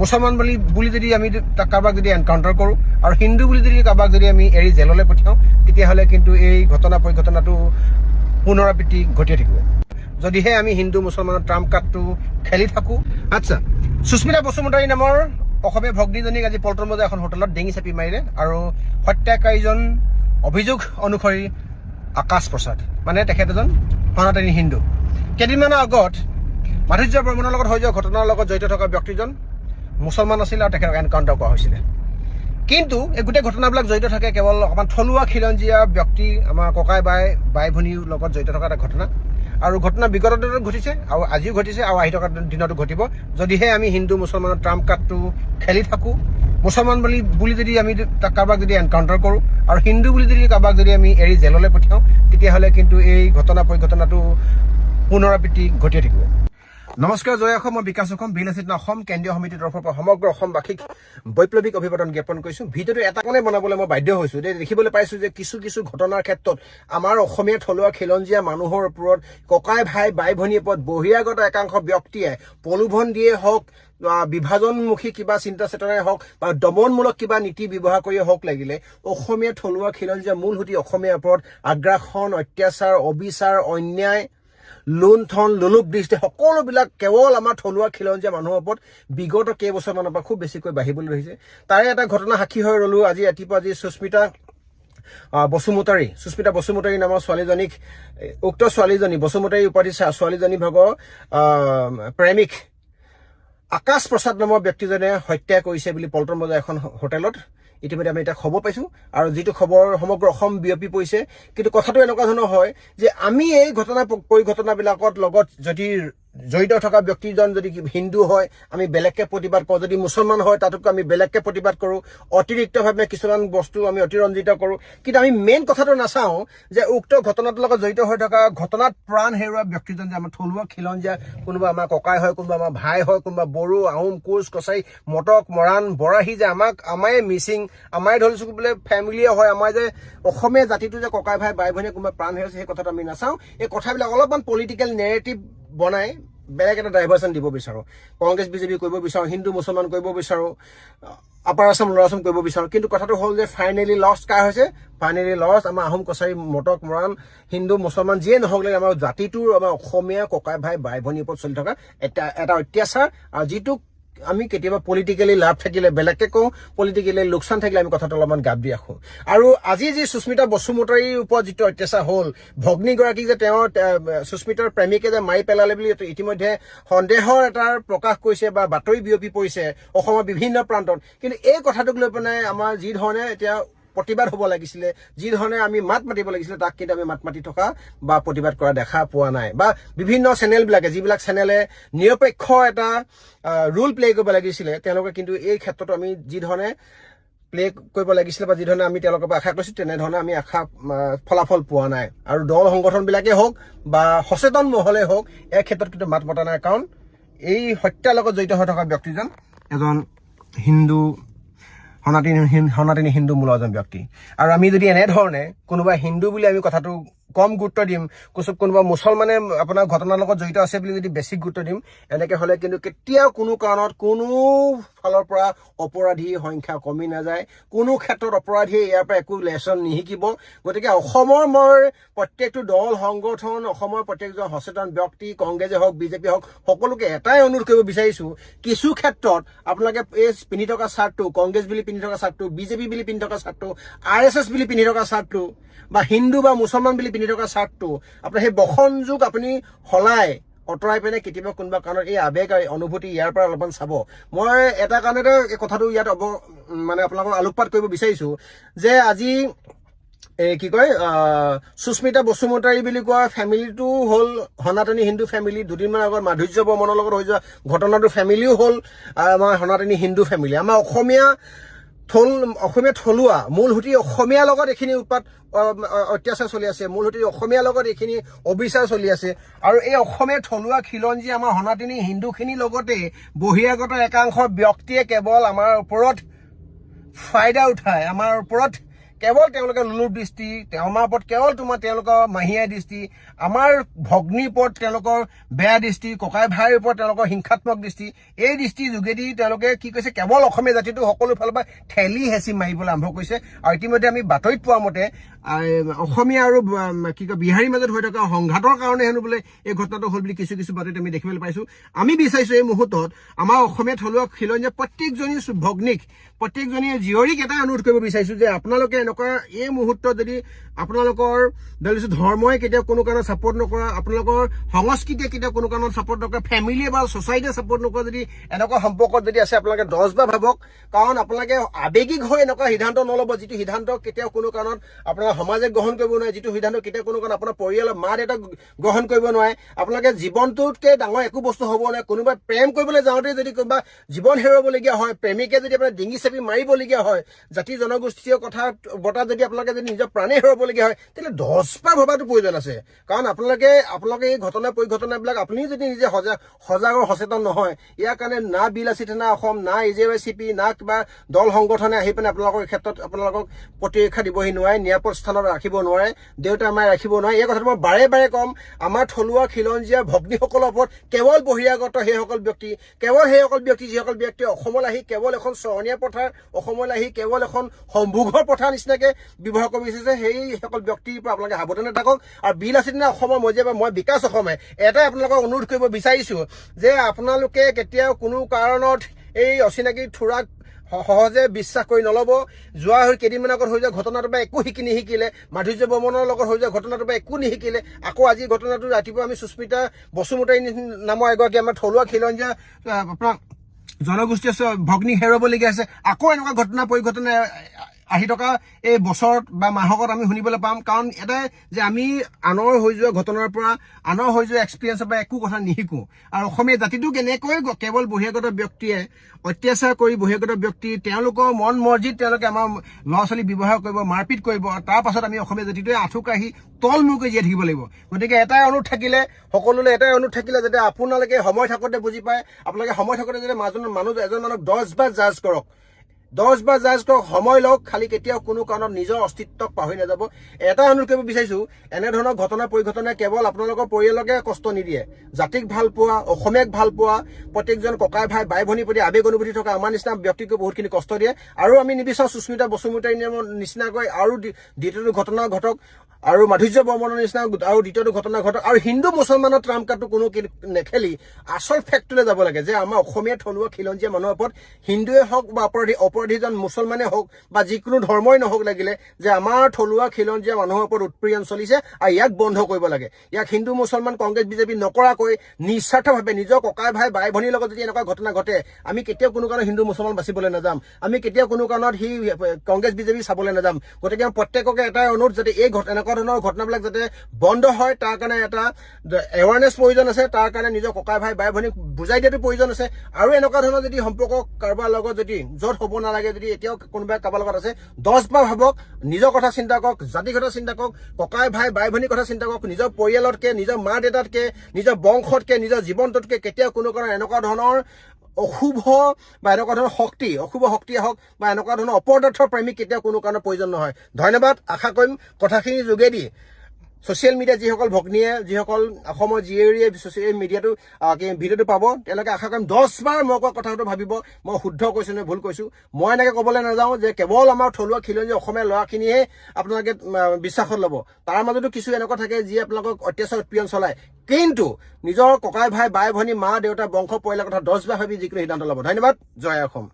মুছলমান বুলি যদি আমি কাৰোবাক যদি এনকাউণ্টাৰ কৰোঁ আৰু হিন্দু বুলি যদি কাৰোবাক যদি আমি এৰি জেললৈ পঠিয়াওঁ তেতিয়াহ'লে কিন্তু এই পৰিঘটনাটো পুনৰাবৃত্তি ঘটিয়ে থাকিব যদিহে আমি হিন্দু মুছলমানৰ ট্ৰাম্প কাৰ্ডটো খেলি থাকোঁ। আচ্ছা, সুস্মিতা বসুমতাৰী নামৰ অসমীয়া ভগ্নীজনীক আজি পল্টন বজাৰ এখন হোটেলত ডিঙি চেপি মাৰিলে আৰু হত্যাকাৰীজন অভিযোগ অনুসৰি আকাশ প্ৰসাদ, মানে তেখেত এজন সনাতনী হিন্দু। কেইদিনমানৰ আগত মাধুৰ্য বৰ্মনৰ লগত হৈ যোৱা ঘটনাৰ লগত জড়িত থকা ব্যক্তিজন মুছলমান আছিল আৰু তেখেতক এনকাউণ্টাৰ কৰা হৈছিলে। কিন্তু এই গোটেই ঘটনাবিলাক জড়িত থাকে কেৱল অকণমান থলুৱা খিলঞ্জীয়া ব্যক্তি, আমাৰ ককাই বাই ভনীৰ লগত জড়িত থকা এটা ঘটনা। আৰু ঘটনা বিগত দিনত ঘটিছে আৰু আজিও ঘটিছে আৰু আহি থকা দিনতো ঘটিব যদিহে আমি হিন্দু মুছলমানৰ ট্ৰাম্প কাৰ্ডটো খেলি থাকোঁ। মুছলমান বুলি যদি আমি কাৰোবাক যদি এনকাউণ্টাৰ কৰোঁ আৰু হিন্দু বুলি যদি কাৰোবাক যদি আমি এৰি জেললৈ পঠিয়াওঁ তেতিয়াহ'লে কিন্তু এই পৰিঘটনাটো পুনৰাবৃত্তি ঘটিয়ে থাকিব। নমস্কাৰ, জয় অসম। মই বিকাশ অসম বিলেচিত অসম কেন্দ্ৰীয় সমিতিৰ তৰফৰ পৰা সমগ্ৰ অসমবাসীক বৈপ্লৱিক অভিবাদন জ্ঞাপন কৰিছোঁ। ভিডিঅ'টো এটা কাৰণে বনাবলৈ মই বাধ্য হৈছোঁ যে দেখিবলৈ পাইছোঁ যে কিছু ঘটনাৰ ক্ষেত্ৰত আমাৰ অসমীয়া থলুৱা খিলঞ্জীয়া মানুহৰ ওপৰত ককাই বাই ভনীৰ ওপৰত বহিৰাগত একাংশ ব্যক্তিয়ে প্ৰলোভন দিয়ে হওক, বিভাজনমুখী কিবা চিন্তা চেতনাই হওক বা দমনমূলক কিবা নীতি ব্যৱহাৰ কৰিয়ে হওক, লাগিলে অসমীয়া থলুৱা খিলঞ্জীয়া মূলসুঁতি অসমীয়াৰ ওপৰত আগ্ৰাসন, অত্যাচাৰ, অবিচাৰ, অন্যায়, লুণ্ঠন, লোলুপ দৃষ্টি সকলোবিলাক কেৱল আমাৰ থলুৱা খিলঞ্জীয়া মানুহৰ ওপৰত বিগত কেইবছৰমানৰ পৰা খুব বেছিকৈ বাঢ়িবলৈ ধৰিছে। তাৰে এটা ঘটনা সাক্ষী হৈ ৰ'লো আজি ৰাতিপুৱা। সুস্মিতা বসুমতাৰী নামৰ ছোৱালীজনীক, উক্ত ছোৱালীজনী বসুমতাৰী উপাধি ছোৱালীজনী ভাগৰ প্ৰেমিক আকাশ প্ৰসাদ নামৰ ব্যক্তিজনে হত্যা কৰিছে বুলি পল্টন বজাৰ এখন হোটেলত ইতিমধ্যে আমি এটা খবৰ পাইছোঁ আৰু যিটো খবৰ সমগ্ৰ অসম বিয়পি পৰিছে। কিন্তু কথাটো এনেকুৱা ধৰণৰ হয় যে আমি এই পৰিঘটনাবিলাকত লগত যদি জড়িত থকা ব্যক্তিজন যদি হিন্দু হয় আমি বেলেগকৈ প্ৰতিবাদ কৰোঁ, যদি মুছলমান হয় তাতোকৈ আমি বেলেগকৈ প্ৰতিবাদ কৰোঁ, অতিৰিক্তভাৱে কিছুমান বস্তু আমি অতিৰঞ্জিত কৰোঁ। কিন্তু আমি মেইন কথাটো নাচাওঁ যে উক্ত ঘটনাটোৰ লগত জড়িত হৈ থকা ঘটনাত প্ৰাণ হেৰুওৱা ব্যক্তিজন যে আমাৰ থলুৱা খিলঞ্জীয়া, কোনোবা আমাৰ ককাই হয়, কোনোবা আমাৰ ভাই হয়, কোনোবা বড়ো, আহোম, কোচ, কছাৰী, মটক, মৰাণ, বৰাহী, যে আমাৰে মিচিং, আমাৰে ধৰিছোঁ বোলে ফেমিলিয়ে হয়, আমাৰ যে অসমীয়া জাতিটো যে ককাই বাই ভনীয়ে কোনোবা প্ৰাণ হেৰুৱাইছে সেই কথাটো আমি নাচাওঁ। এই কথাবিলাক অলপমান পলিটিকেল নেৰেটিভ বনাই বেলেগ এটা ডাইভাৰ্চন দিব বিচাৰোঁ। কংগ্ৰেছ বিজেপি কৰিব বিচাৰোঁ, হিন্দু মুছলমান কৰিব বিচাৰোঁ, আপাৰ আছাম লোৱাৰ আছাম কৰিব বিচাৰোঁ। কিন্তু কথাটো হ'ল যে ফাইনেলি লষ্ট কাৰ হৈছে? ফাইনেলি লষ্ট আমাৰ আহোম, কছাৰী, মটক, মৰাণ, হিন্দু মুছলমান যিয়ে নহওক লাগে আমাৰ জাতিটোৰ, আমাৰ অসমীয়া ককাই বাই ভনীৰ ওপৰত চলি থকা এটা অত্যাচাৰ, আৰু যিটো আমি কেতিয়াবা পলিটিকেলি লাভ থাকিলে বেলেগকে কওঁ, পলিটিকেলি লোকচান থাকিলে আমি কথাটো অলপমান গাপ দি ৰাখোঁ। আৰু আজি যি সুস্মিতা বসুমতাৰীৰ ওপৰত যিটো অত্যাচাৰ হ'ল, ভগ্নীগৰাকীক যে তেওঁ সুস্মিতাৰ প্ৰেমিকে যে মাৰি পেলালে বুলি ইতিমধ্যে সন্দেহৰ এটা প্ৰকাশ কৰিছে বা বাতৰি বিয়পি পৰিছে অসমৰ বিভিন্ন প্ৰান্তত। কিন্তু এই কথাটোক লৈ পেলাই আমাৰ যি ধৰণে এতিয়া প্ৰতিবাদ হ'ব লাগিছিলে, যি ধৰণে আমি মাত মাতিব লাগিছিলে, তাক কিন্তু আমি মাত মাতি থকা বা প্ৰতিবাদ কৰা দেখা পোৱা নাই। বা বিভিন্ন চেনেলবিলাকে, যিবিলাক চেনেলে নিৰপেক্ষ এটা ৰোল প্লে কৰিব লাগিছিলে, তেওঁলোকে কিন্তু এই ক্ষেত্ৰতো আমি যি ধৰণে প্লে কৰিব লাগিছিলে বা যি ধৰণে আমি তেওঁলোকৰ পৰা আশা কৰিছোঁ তেনেধৰণে আমি ফলাফল পোৱা নাই। আৰু দল সংগঠনবিলাকেই হওক বা সচেতন মহলেই হওক এই ক্ষেত্ৰত কিন্তু মাত মতা নাই, কাৰণ এই হত্যাৰ লগত জড়িত হৈ থকা ব্যক্তিজন এজন সনাতনী হিন্দু মূলৰ এজন ব্যক্তি। আৰু আমি যদি এনেধৰণে কোনোবা হিন্দু বুলি আমি কথাটো কম গুৰুত্ব দিম, কোনোবা মুছলমানে আপোনাৰ ঘটনাৰ লগত জড়িত আছে বুলি যদি বেছি গুৰুত্ব দিম, এনেকৈ হ'লে কিন্তু কেতিয়াও কোনো কাৰণত কোনো ফালৰ পৰা অপৰাধীৰ সংখ্যা কমি নাযায়, কোনো ক্ষেত্ৰত অপৰাধীয়ে ইয়াৰ পৰা একো লেচন নিশিকিব। গতিকে অসমৰ মই প্ৰত্যেকটো দল সংগঠন, অসমৰ প্ৰত্যেকজন সচেতন ব্যক্তি, কংগ্ৰেছে হওক বিজেপি হওক, সকলোকে এটাই অনুৰোধ কৰিব বিচাৰিছোঁ, কিছু ক্ষেত্ৰত আপোনালোকে এই পিন্ধি থকা চাৰ্টটো, কংগ্ৰেছ বুলি পিন্ধি থকা চাৰ্টটো, বিজেপি বুলি পিন্ধি থকা চাৰ্টটো, RSS বুলি পিন্ধি থকা চাৰ্টটো বা হিন্দু বা মুছলমান বুলি পিন্ধি থকা চাৰ্টটো, আপোনাৰ সেই বসন যুগ আপুনি সলাই অঁতৰাই পিনে কেতিয়াবা কোনোবা কাৰণত এই আৱেগ অনুভূতি ইয়াৰ পৰা অলপমান চাব। মই এটা কাৰণতে এই কথাটো ইয়াত মানে আপোনালোকক আলোকপাত কৰিব বিচাৰিছোঁ যে আজি সুস্মিতা বসুমতাৰী বুলি কোৱা ফেমিলিটো হ'ল সনাতনী হিন্দু ফেমিলি। দুদিনমান আগত মাধুৰ্য বৰ্মনৰ লগত হৈ যোৱা ঘটনাটো ফেমিলিও হ'ল আমাৰ সনাতনী হিন্দু ফেমিলি। আমাৰ অসমীয়া থলুৱা মূলসুঁতি অসমীয়াৰ লগত এইখিনি অত্যাচাৰ চলি আছে, মূলসুঁতি অসমীয়াৰ লগত এইখিনি অবিচাৰ চলি আছে। আৰু এই অসমীয়া থলুৱা খিলঞ্জীয়া আমাৰ সনাতনী হিন্দুখিনিৰ লগতে বহিৰাগত একাংশ ব্যক্তিয়ে কেৱল আমাৰ ওপৰত ফাইদা উঠায়, আমাৰ ওপৰত কেৱল তেওঁলোকে লোলুপ দৃষ্টি, আমাৰ ওপৰত কেৱল তেওঁলোকৰ মাহীয়াই দৃষ্টি, আমাৰ ভগ্নীৰ ওপৰত তেওঁলোকৰ বেয়া দৃষ্টি, ককাই ভাইৰ ওপৰত তেওঁলোকৰ হিংসাত্মক দৃষ্টি, এই দৃষ্টিৰ যোগেদি তেওঁলোকে কি কৈছে কেৱল অসমীয়া জাতিটো সকলো ফালৰ পৰা ঠেলি হেঁচি মাৰিবলৈ আৰম্ভ কৰিছে। আৰু ইতিমধ্যে আমি বাতৰিত পোৱা মতে অসমীয়া আৰু কি কয় বিহাৰীৰ মাজত হৈ থকা সংঘাতৰ কাৰণে হেনো বোলে এই ঘটনাটো হ'ল বুলি কিছু বাতৰিত আমি দেখিবলৈ পাইছোঁ। আমি বিচাৰিছোঁ এই মুহূৰ্তত আমাৰ অসমীয়া থলুৱা খিলঞ্জীয়া প্ৰত্যেকজনী ভগ্নীক, প্ৰত্যেকজনী জীয়ৰীক এটা অনুৰোধ কৰিব বিচাৰিছোঁ যে আপোনালোকে এনেকুৱা এই মুহূৰ্তত যদি আপোনালোকৰ ধৰ্মই কেতিয়াও কোনো কাৰণত ছাপোৰ্ট নকৰা, আপোনালোকৰ সংস্কৃতিয়ে কেতিয়াও কোনো কাৰণত ছাপোৰ্ট নকৰা, ফেমিলিয়ে বা ছ'চাইটিয়ে ছাপোৰ্ট নকৰা যদি এনেকুৱা সম্পৰ্কত যদি আছে আপোনালোকে 10 বাৰ ভাবক। কাৰণ আপোনালোকে আৱেগিক হৈ এনেকুৱা সিদ্ধান্ত নল'ব যিটো সিদ্ধান্ত কেতিয়াও কোনো কাৰণত আপোনাৰ সমাজে গ্ৰহণ কৰিব নোৱাৰে, যিটো সিদ্ধান্ত কেতিয়াও কোনো কাৰণত আপোনাৰ পৰিয়ালৰ মা দেউতাক গ্ৰহণ কৰিব নোৱাৰে। আপোনালোকে জীৱনটোতকৈ ডাঙৰ একো বস্তু হ'ব নোৱাৰে। কোনোবাই প্ৰেম কৰিবলৈ যাওঁতে যদি কোনোবা জীৱন হেৰুৱাবলগীয়া হয়, প্ৰেমিকে যদি আপোনাৰ ডিঙি চেপি মাৰিবলগীয়া হয়, জাতি জনগোষ্ঠীয় কথা বতাত যদি আপোনালোকে যদি নিজৰ প্ৰাণে হেৰুৱাবলগীয়া হয়, তেতিয়াহ'লে 10 বাৰ ভবাটো প্ৰয়োজন আছে। কাৰণ আপোনালোকে এই ঘটনা পৰিঘটনাবিলাক আপুনি যদি নিজে সজাগ আৰু সচেতন নহয়, ইয়াৰ কাৰণে না বিলাসী থানা অসম, না AJYCP, না কিবা দল সংগঠনে আহি পিনে আপোনালোকৰ ক্ষেত্ৰত আপোনালোকক প্ৰতিৰক্ষা দিবহি নোৱাৰে, নিৰাপদ স্থানত ৰাখিব নোৱাৰে, দেউতা মায়ে ৰাখিব নোৱাৰে। এই কথাটো মই বাৰে বাৰে ক'ম। আমাৰ থলুৱা খিলঞ্জীয়া ভগ্নীসকলৰ ওপৰত কেৱল বহিৰাগত সেইসকল ব্যক্তি, যিসকল ব্যক্তি অসমলৈ আহি কেৱল এখন চৰণীয়া পথাৰ, অসমলৈ আহি কেৱল এখন সম্ভোগৰ পথাৰ নিচিনাকৈ ব্যৱহাৰ কৰি বিচাৰিছে, সেইসকল ব্যক্তিৰ পৰা আপোনালোকে সাৱধানে থাকক। আৰু বিলাসী থানা অসমৰ মই বিকাশ অসমে এটাই আপোনালোকক অনুৰোধ কৰিব বিচাৰিছোঁ যে আপোনালোকে কেতিয়াও কোনো কাৰণত এই অচিনাকি থোৰাক সহজে বিশ্বাস কৰি নল'ব। যোৱা কেইদিনমান আগত হৈ যোৱা ঘটনাটোৰ পৰা একো নিশিকিলে, মাধুৰ্য বৰ্মনৰ লগত হৈ যোৱা ঘটনাটোৰ পৰা একো নিশিকিলে, আকৌ আজি ঘটনাটো ৰাতিপুৱা আমি সুস্মিতা বসুমতাৰী নামৰ এগৰাকী আমাৰ থলুৱা খিলঞ্জীয়া আপোনাৰ জনগোষ্ঠীয় ভগ্নী হেৰুৱাবলগীয়া আছে। আকৌ এনেকুৱা ঘটনা পৰিঘটনা আহি থকা এই বছৰত বা মাহকত আমি শুনিবলৈ পাম। কাৰণ এটাই যে আমি আনৰ হৈ যোৱা ঘটনাৰ পৰা, আনৰ হৈ যোৱা এক্সপিৰিয়েঞ্চৰ পৰা একো কথা নিশিকোঁ। আৰু অসমীয়া জাতিটো কেনেকৈ কেৱল বহিৰাগত ব্যক্তিয়ে অত্যাচাৰ কৰি, বহিৰাগত ব্যক্তি তেওঁলোকৰ মন মৰ্জিত তেওঁলোকে আমাৰ ল'ৰা ছোৱালী ব্যৱহাৰ কৰিব, মাৰপিট কৰিব, আৰু তাৰ পাছত আমি অসমীয়া জাতিটোৱে আঁঠু কাঢ়ি তলমূৰকৈ জীয়াই থাকিব লাগিব। গতিকে এটাই অনুৰোধ থাকিলে, সকলোলৈ এটাই অনুৰোধ থাকিলে, যাতে আপোনালোকে সময় থাকোঁতে বুজি পায়, আপোনালোকে সময় থাকোঁতে যাতে এজন মানুহক 10 বাৰ জাজ কৰক, 10 বাৰ জাজ কৰক, সময় লওক, খালি কেতিয়াও কোনো কাৰণত নিজৰ অস্তিত্বক পাহৰি নাযাব। এটা অনুৰোধ কৰিব বিচাৰিছোঁ, এনেধৰণৰ ঘটনা পৰিঘটনাই কেৱল আপোনালোকৰ পৰিয়ালকে কষ্ট নিদিয়ে, জাতিক ভাল পোৱা, অসমীয়াক ভাল পোৱা, প্ৰত্যেকজন ককাই ভাই বাই ভনীৰ প্ৰতি আৱেগ অনুভূতি থকা আমাৰ নিচিনা ব্যক্তিকো বহুতখিনি কষ্ট দিয়ে। আৰু আমি নিবিচাৰোঁ সুস্মিতা বসুমতাৰী নিচিনাকৈ আৰু দ্বিতীয়টো ঘটনা ঘটক, আৰু মাধুৰ্য বৰ্মনৰ নিচিনা আৰু দ্বিতীয়টো ঘটনা ঘটক, আৰু হিন্দু মুছলমানৰ ট্ৰাম্প কাৰ্ডটো কোনো নেখেলি আচল ফেক্টলৈ যাব লাগে যে আমাৰ অসমীয়া থলুৱা খিলঞ্জীয়া মানুহৰ ওপৰত হিন্দুৱে হওক বা অপৰাধীজন মুছলমানে হওক বা যিকোনো ধৰ্মই নহওক লাগিলে, যে আমাৰ থলুৱা খিলঞ্জীয়া মানুহৰ ওপৰত উৎপীড়ন চলিছে আৰু ইয়াক বন্ধ কৰিব লাগে। ইয়াক হিন্দু মুছলমান কংগ্ৰেছ বিজেপি নকৰাকৈ নিস্বাৰ্থভাৱে নিজৰ ককাই ভাই বাই ভনীৰ লগত যদি এনেকুৱা ঘটনা ঘটে, আমি কেতিয়াও কোনো কাৰণত হিন্দু মুছলমান বাচিবলৈ নাযাম, আমি কেতিয়াও কোনো কাৰণত কংগ্ৰেছ বিজেপি চাবলৈ নাযাম। গতিকে প্ৰত্যেককে এটাই অনুৰোধ, যাতে এই এনেকুৱা ধৰণৰ ঘটনাবিলাক যাতে বন্ধ হয়, তাৰ কাৰণে এটা এৱাৰনেছ প্ৰয়োজন আছে, তাৰ কাৰণে নিজৰ ককাই ভাই বাই ভনীক বুজাই দিয়াটো প্ৰয়োজন আছে। আৰু এনেকুৱা ধৰণৰ যদি সম্পৰ্ক কাৰোবাৰ লগত যদি য'ত হ'ব নালাগে, যদি এতিয়াও কোনোবাই কাৰোবাৰ লগত আছে, 10 বাৰ ভাবক, নিজৰ কথা চিন্তা কৰক, জাতিৰ কথা চিন্তা কৰক, ককাই ভাই বাই ভনীৰ কথা চিন্তা কৰক, নিজৰ পৰিয়ালতকৈ, নিজৰ মা দেউতাতকৈ, নিজৰ বংশতকৈ, নিজৰ জীৱনটোতকৈ কেতিয়াও কোনো কাৰণ এনেকুৱা ধৰণৰ অশুভ বা এনেকুৱা ধৰণৰ অশুভ শক্তিয়ে হওক বা এনেকুৱা ধৰণৰ অপদাৰ্থ প্ৰেমিক কেতিয়াও কোনো কাৰণত প্ৰয়োজন নহয়। ধন্যবাদ। আশা কৰিম কথাখিনিৰ যোগেদি ছ'চিয়েল মিডিয়াত যিসকল ভগ্নীয়ে, যিসকল অসমৰ জীয়ৰীয়ে ছ'চিয়েল মিডিয়াটো ভিডিঅ'টো পাব, তেওঁলোকে আশা কৰিম 10 বাৰ মই কোৱা কথাটো ভাবিব, মই শুদ্ধ কৈছোঁ নে ভুল কৈছোঁ। মই এনেকৈ ক'বলৈ নাযাওঁ যে কেৱল আমাৰ থলুৱা খিলঞ্জীয়া অসমীয়া ল'ৰাখিনিয়ে আপোনালোকে বিশ্বাসত ল'ব। তাৰ মাজতো কিছু এনেকুৱা থাকে যিয়ে আপোনালোকক অত্যাচাৰ উৎপীড়ন চলায়, কিন্তু নিজৰ ককাই ভাই বাই ভনী মা দেউতা বংশ পৰিয়ালৰ কথা 10 বাৰ ভাবি যিকোনো সিদ্ধান্ত ল'ব। ধন্যবাদ। জয় অসম।